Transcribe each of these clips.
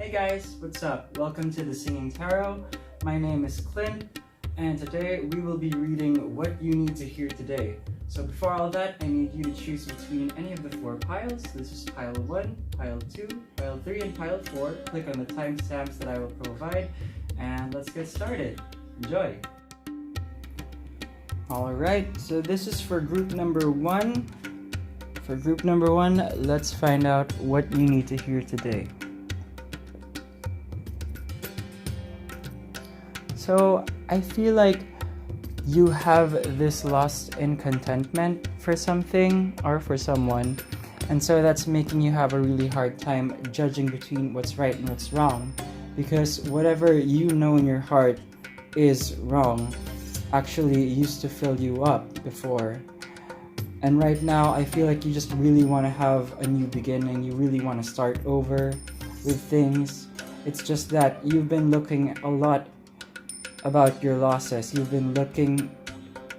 Hey guys, what's up? Welcome to the Singing Tarot. My name is Clint, and today we will be reading What You Need to Hear Today. So before all that, I need you to choose between any of the four piles. This is pile 1, pile 2, pile 3, and pile 4. Click on the timestamps that I will provide, and let's get started. Enjoy! Alright, so this is for group number 1. For group number 1, let's find out what you need to hear today. So I feel like you have this loss in contentment for something or for someone, and so that's making you have a really hard time judging between what's right and what's wrong, because whatever you know in your heart is wrong actually used to fill you up before. And right now, I feel like you just really want to have a new beginning. You really want to start over with things. It's just that you've been looking a lot about your losses. You've been looking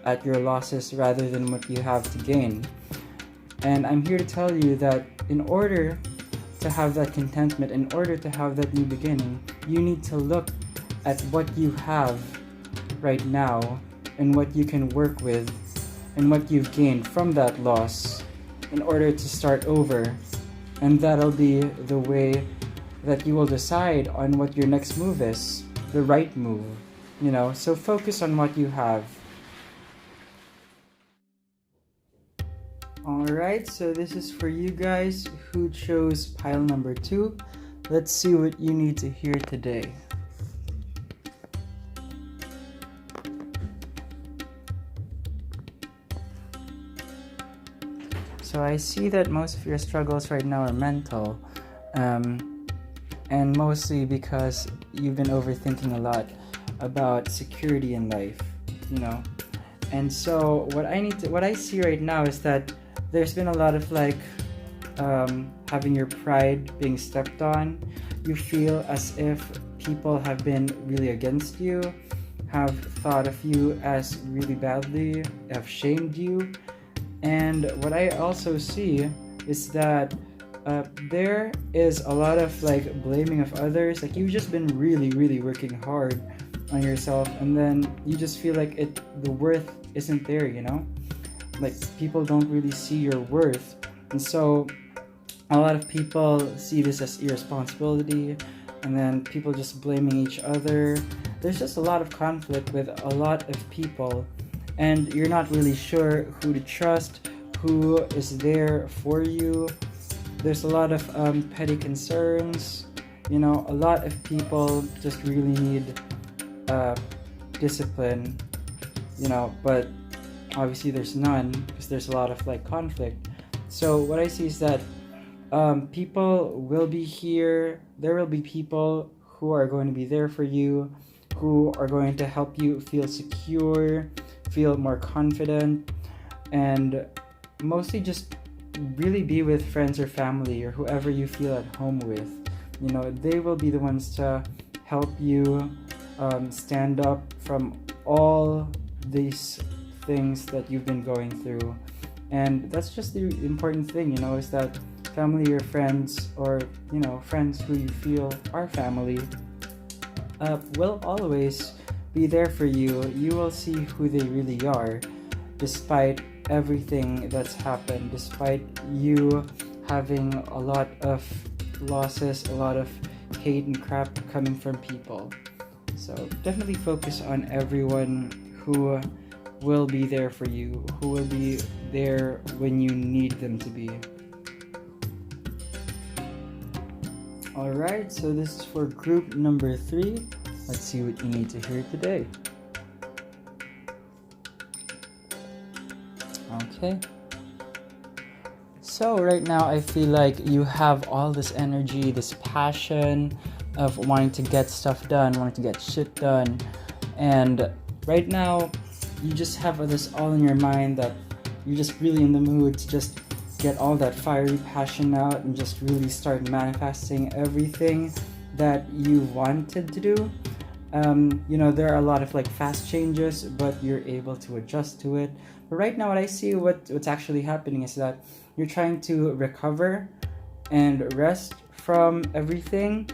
at your losses rather than what you have to gain. And I'm here to tell you that in order to have that contentment, in order to have that new beginning, you need to look at what you have right now and what you can work with and what you've gained from that loss in order to start over. And that'll be the way that you will decide on what your next move is, the right move, so focus on what you have. Alright, so this is for you guys who chose pile number 2. Let's see what you need to hear today. So I see that most of your struggles right now are mental, and mostly because you've been overthinking a lot about security in life, And so what I see right now is that there's been a lot of having your pride being stepped on. You feel as if people have been really against you, have thought of you as really badly, have shamed you. And what I also see is that there is a lot of blaming of others. You've just been really, really working hard on yourself, and then you just feel like the worth isn't there, people don't really see your worth. And so a lot of people see this as irresponsibility, and then people just blaming each other. There's just a lot of conflict with a lot of people, and you're not really sure who to trust, who is there for you. There's a lot of petty concerns. A lot of people just really need discipline, but obviously there's none because there's a lot of conflict. So what I see is that people will be here. There will be people who are going to be there for you, who are going to help you feel secure, feel more confident, and mostly just really be with friends or family or whoever you feel at home with. They will be the ones to help you stand up from all these things that you've been going through. And that's just the important thing, is that family or friends, or friends who you feel are family, will always be there for you. You will see who they really are, despite everything that's happened, despite you having a lot of losses, a lot of hate and crap coming from people. So definitely focus on everyone who will be there for you, who will be there when you need them to be. Alright, so this is for group number 3. Let's see what you need to hear today. Okay. So right now I feel like you have all this energy, this passion of wanting to get stuff done, wanting to get shit done. And right now you just have this all in your mind that you're just really in the mood to just get all that fiery passion out and just really start manifesting everything that you wanted to do. There are a lot of fast changes, but you're able to adjust to it. But right now what I see what's actually happening is that you're trying to recover and rest from everything,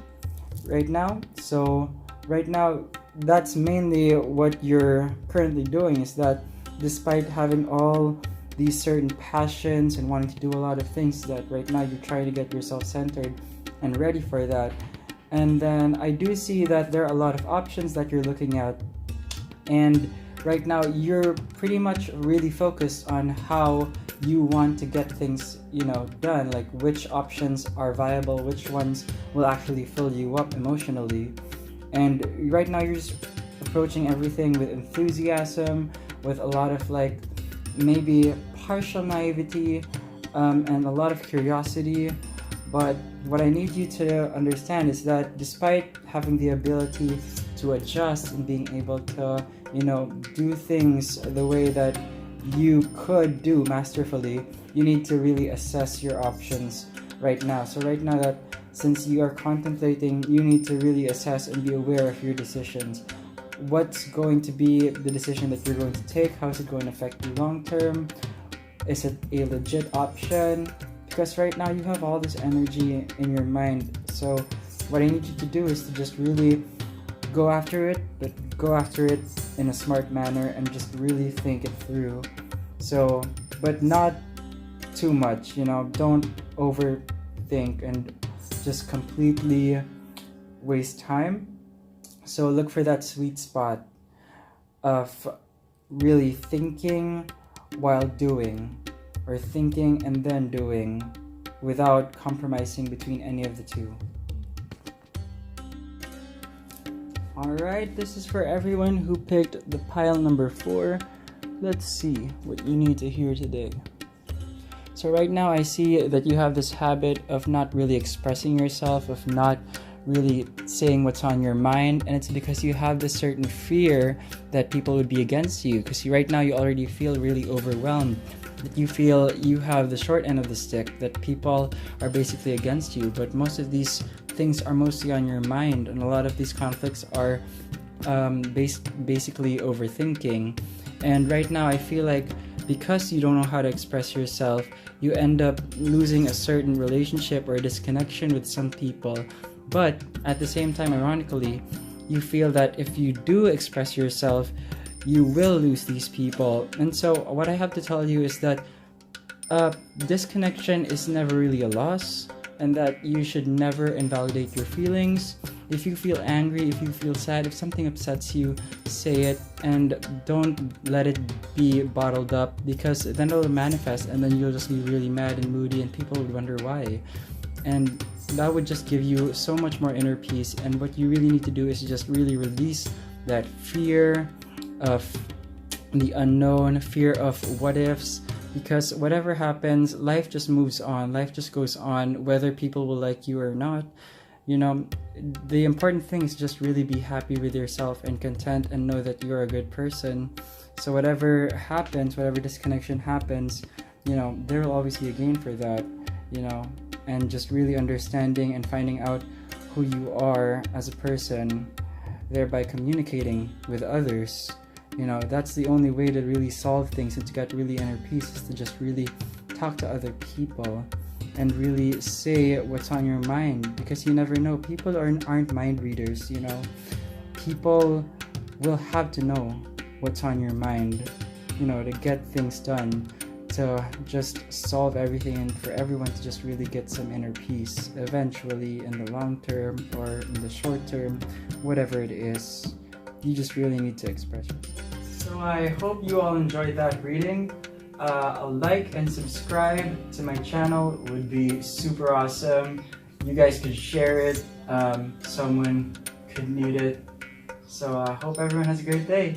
right now. So right now, that's mainly what you're currently doing, is that despite having all these certain passions and wanting to do a lot of things, that right now you're trying to get yourself centered and ready for that. And then I do see that there are a lot of options that you're looking at, and right now you're pretty much really focused on how you want to get things, done, like which options are viable, which ones will actually fill you up emotionally. And right now you're just approaching everything with enthusiasm, with a lot of like maybe partial naivety, and a lot of curiosity. But what I need you to understand is that despite having the ability to adjust and being able to, do things the way that you could do masterfully, you need to really assess your options right now. So right now, that since you are contemplating, you need to really assess and be aware of your decisions. What's going to be the decision that you're going to take? How is it going to affect you long term? Is it a legit option? Because right now you have all this energy in your mind. So what I need you to do is to just really go after it, but go after it in a smart manner and just really think it through. So, but not too much, don't overthink and just completely waste time. So look for that sweet spot of really thinking while doing, or thinking and then doing, without compromising between any of the two. Alright, this is for everyone who picked the pile number 4. Let's see what you need to hear today. So right now I see that you have this habit of not really expressing yourself, of not really saying what's on your mind, and it's because you have this certain fear that people would be against you, because right now you already feel really overwhelmed, that you feel you have the short end of the stick, that people are basically against you. But most of these things are mostly on your mind, and a lot of these conflicts are basically overthinking. And right now I feel like because you don't know how to express yourself, you end up losing a certain relationship or disconnection with some people. But at the same time, ironically, you feel that if you do express yourself, you will lose these people. And so what I have to tell you is that disconnection is never really a loss, and that you should never invalidate your feelings. If you feel angry, if you feel sad, if something upsets you, say it, and don't let it be bottled up, because then it'll manifest and then you'll just be really mad and moody and people would wonder why. And that would just give you so much more inner peace. And what you really need to do is just really release that fear of the unknown, fear of what ifs, because whatever happens, life just moves on, life just goes on, whether people will like you or not. The important thing is just really be happy with yourself and content, and know that you're a good person. So whatever happens, whatever disconnection happens, there will always be a gain for that, and just really understanding and finding out who you are as a person, thereby communicating with others. That's the only way to really solve things and to get really inner peace, is to just really talk to other people and really say what's on your mind, because you never know. People aren't mind readers, People will have to know what's on your mind, to get things done, to just solve everything, and for everyone to just really get some inner peace eventually, in the long term or in the short term, whatever it is. You just really need to express yourself. So I hope you all enjoyed that reading. A like and subscribe to my channel would be super awesome. You guys could share it. Someone could need it. So I hope everyone has a great day.